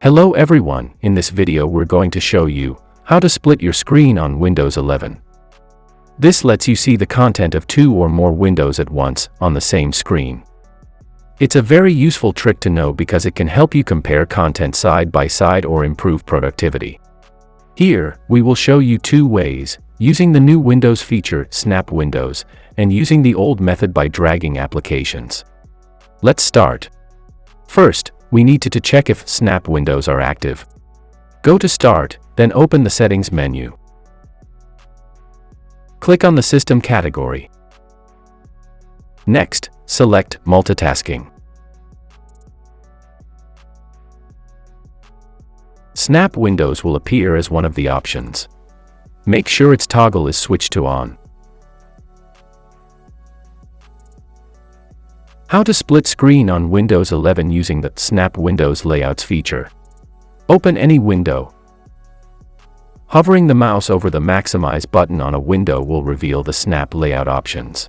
Hello everyone, in this video we're going to show you how to split your screen on Windows 11. This lets you see the content of two or more windows at once on the same screen. It's a very useful trick to know because it can help you compare content side by side or improve productivity. Here, we will show you two ways, using the new Windows feature, Snap Windows, and using the old method by dragging applications. Let's start. First, we need to check if Snap Windows are active. Go to Start, then open the Settings menu. Click on the System category. Next, select Multitasking. Snap Windows will appear as one of the options. Make sure its toggle is switched to On. How to split screen on Windows 11 using the Snap Windows Layouts feature. Open any window. Hovering the mouse over the Maximize button on a window will reveal the Snap Layout options.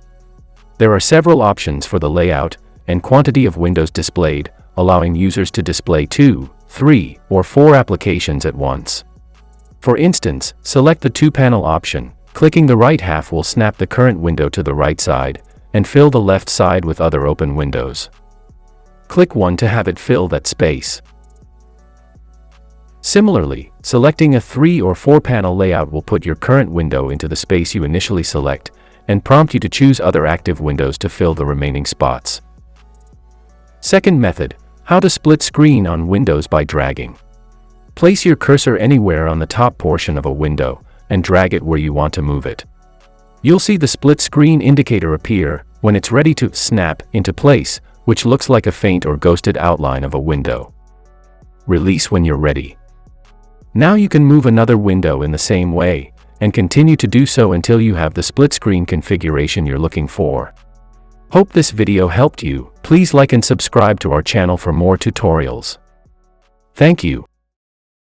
There are several options for the layout and quantity of windows displayed, allowing users to display 2, 3, or 4 applications at once. For instance, select the 2-panel option. Clicking the right half will snap the current window to the right side, and fill the left side with other open windows. Click 1 to have it fill that space. Similarly, selecting a 3 or 4-panel layout will put your current window into the space you initially select, and prompt you to choose other active windows to fill the remaining spots. Second method, how to split screen on Windows by dragging. Place your cursor anywhere on the top portion of a window, and drag it where you want to move it. You'll see the split screen indicator appear when it's ready to snap into place, which looks like a faint or ghosted outline of a window. Release when you're ready. Now you can move another window in the same way, and continue to do so until you have the split screen configuration you're looking for. Hope this video helped you. Please like and subscribe to our channel for more tutorials. Thank you.